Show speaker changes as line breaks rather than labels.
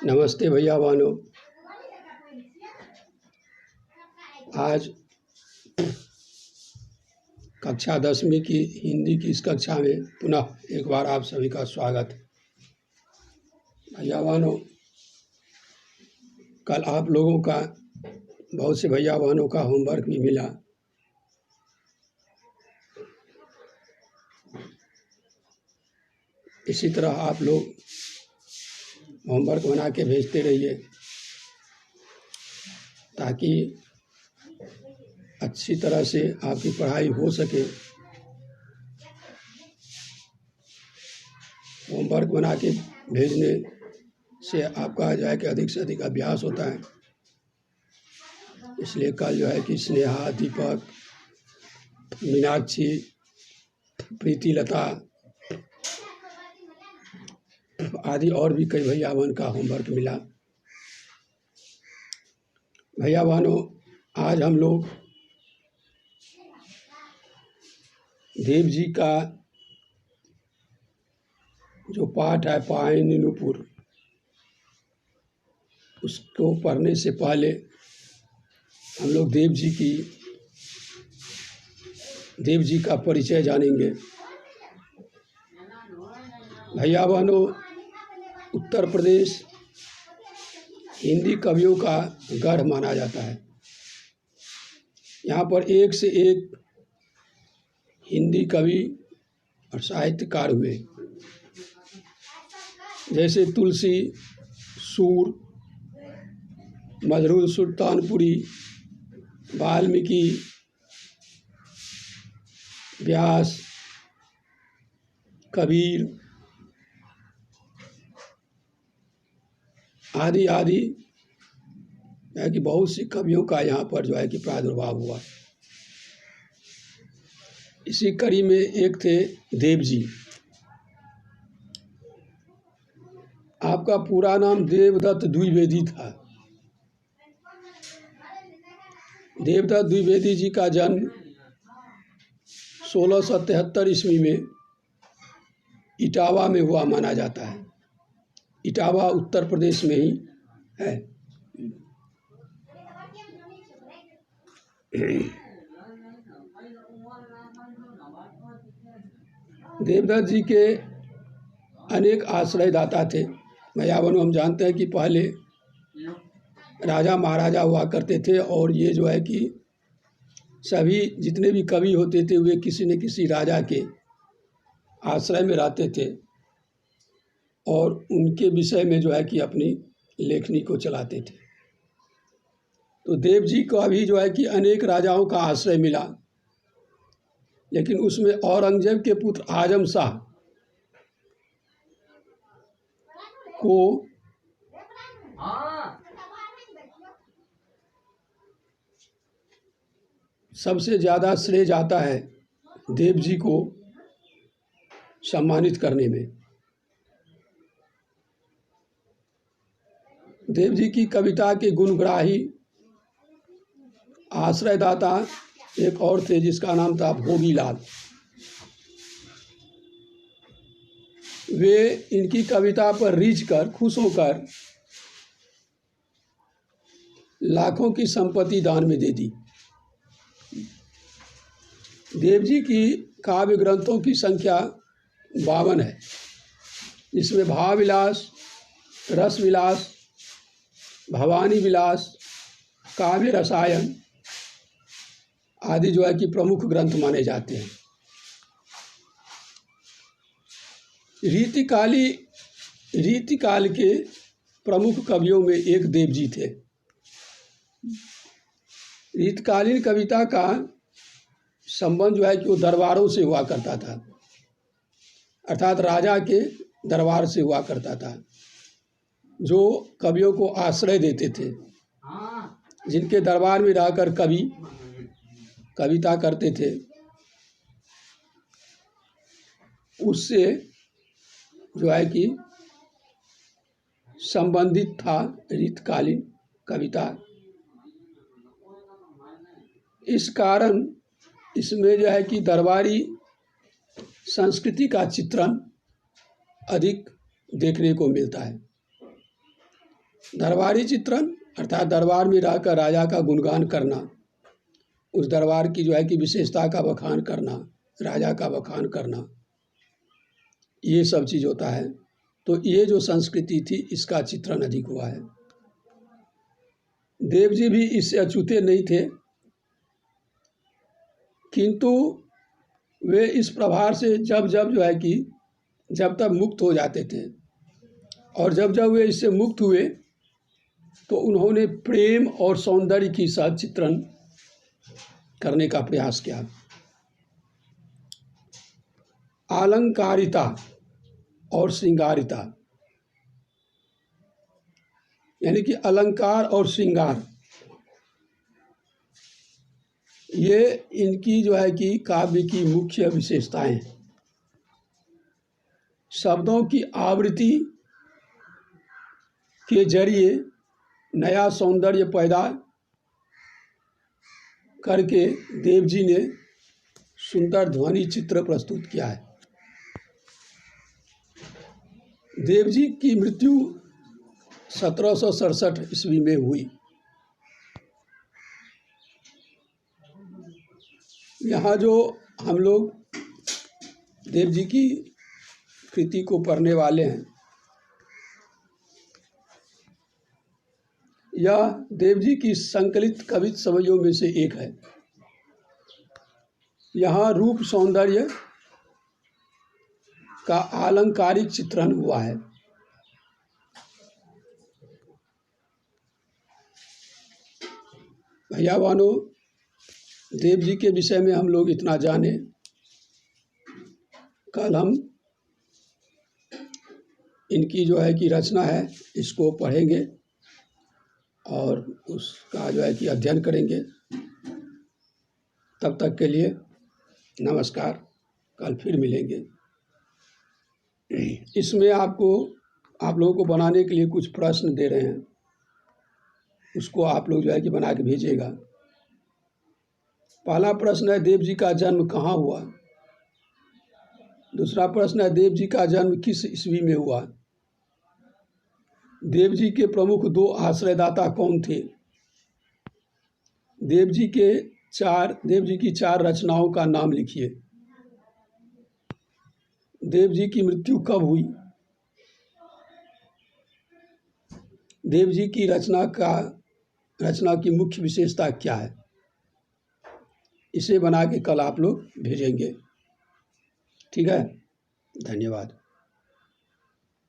नमस्ते भैया बहनों। आज कक्षा 10वीं की हिंदी की इस कक्षा में पुनः एक बार आप सभी का स्वागत है। भैया बहनों, कल आप लोगों का बहुत से भैया बहनों का होमवर्क भी मिला। इसी तरह आप लोग होमवर्क बना के भेजते रहिए ताकि अच्छी तरह से आपकी पढ़ाई हो सके। होमवर्क बना के भेजने से आपका जो है कि अधिक से अधिक अभ्यास होता है। इसलिए कल जो है कि स्नेहा, दीपक, मीनाक्षी, प्रीति लता आदि और भी कई भैया बहन का होमवर्क मिला। भैया बहनों, आज हम लोग देव जी का जो पाठ है पायनी नूपुर, उसको पढ़ने से पहले हम लोग देव जी का परिचय जानेंगे। भैया बहनों, उत्तर प्रदेश हिंदी कवियों का गढ़ माना जाता है। यहाँ पर एक से एक हिंदी कवि और साहित्यकार हुए, जैसे तुलसी, सूर, मजरूल सुल्तानपुरी, वाल्मीकि, व्यास, कबीर आदि आदि है कि बहुत सी कवियों का यहाँ पर जो है कि प्रादुर्भाव हुआ। इसी कड़ी में एक थे देव जी। आपका पूरा नाम देवदत्त द्विवेदी था। देवदत्त द्विवेदी जी का जन्म 1673 ईस्वी में इटावा में हुआ माना जाता है। इटावा उत्तर प्रदेश में ही है। देवदत्त जी के अनेक आश्रयदाता थे। भैया बहनों, हम जानते हैं कि पहले राजा महाराजा हुआ करते थे और ये जो है कि सभी जितने भी कवि होते थे वे किसी न किसी राजा के आश्रय में रहते थे और उनके विषय में जो है कि अपनी लेखनी को चलाते थे। तो देव जी को अभी जो है कि अनेक राजाओं का आश्रय मिला, लेकिन उसमें औरंगजेब के पुत्र आजम शाह को सबसे ज़्यादा श्रेय जाता है देव जी को सम्मानित करने में। देव जी की कविता के गुणग्राही आश्रयदाता एक और थे जिसका नाम था भोगीलाल। वे इनकी कविता पर रीझ कर खुश होकर लाखों की संपत्ति दान में दे दी। देव जी की काव्य ग्रंथों की संख्या 52 है, जिसमें भाव विलास, रस विलास, भवानी विलास, काव्य रसायन आदि जो है कि प्रमुख ग्रंथ माने जाते हैं। रीतिकाल के प्रमुख कवियों में एक देव जी थे। रीतकालीन कविता का संबंध जो है कि वो दरबारों से हुआ करता था, अर्थात राजा के दरबार से हुआ करता था, जो कवियों को आश्रय देते थे, जिनके दरबार में रहकर कवि कविता करते थे। उससे जो है कि संबंधित था रीतकालीन कविता। इस कारण इसमें जो है कि दरबारी संस्कृति का चित्रण अधिक देखने को मिलता है। दरबारी चित्रण अर्थात दरबार में रहकर राजा का गुणगान करना, उस दरबार की जो है कि विशेषता का बखान करना, राजा का बखान करना, ये सब चीज़ होता है। तो ये जो संस्कृति थी इसका चित्रण अधिक हुआ है। देव जी भी इससे अछूते नहीं थे, किंतु वे इस प्रभार से जब जब जो है कि जब तक मुक्त हो जाते थे, और जब जब वे इससे मुक्त हुए तो उन्होंने प्रेम और सौंदर्य की साथ चित्रण करने का प्रयास किया। अलंकारिता और श्रृंगारिता, यानी कि अलंकार और श्रृंगार, ये इनकी जो है कि काव्य की मुख्य विशेषताएं। शब्दों की आवृत्ति के जरिए नया सौंदर्य पैदा करके देव जी ने सुंदर ध्वनि चित्र प्रस्तुत किया है। देव जी की मृत्यु 1767 ईस्वी में हुई। यहाँ जो हम लोग देव जी की कृति को पढ़ने वाले हैं, यह देव जी की संकलित कवित सवैयों में से एक है। यहाँ रूप सौंदर्य का अलंकारिक चित्रण हुआ है। भैया बहनों, देव जी के विषय में हम लोग इतना जाने। कल हम इनकी जो है कि रचना है इसको पढ़ेंगे और उसका जो है कि अध्ययन करेंगे। तब तक के लिए नमस्कार, कल फिर मिलेंगे। इसमें आप लोगों को बनाने के लिए कुछ प्रश्न दे रहे हैं, उसको आप लोग जो है कि बना के भेजिएगा। पहला प्रश्न है, देव जी का जन्म कहाँ हुआ। दूसरा प्रश्न है, देव जी का जन्म किस ईस्वी में हुआ। देव जी के प्रमुख 2 आश्रयदाता कौन थे। देव जी की 4 रचनाओं का नाम लिखिए। देव जी की मृत्यु कब हुई। देव जी की रचना की मुख्य विशेषता क्या है। इसे बना के कल आप लोग भेजेंगे। ठीक है, धन्यवाद।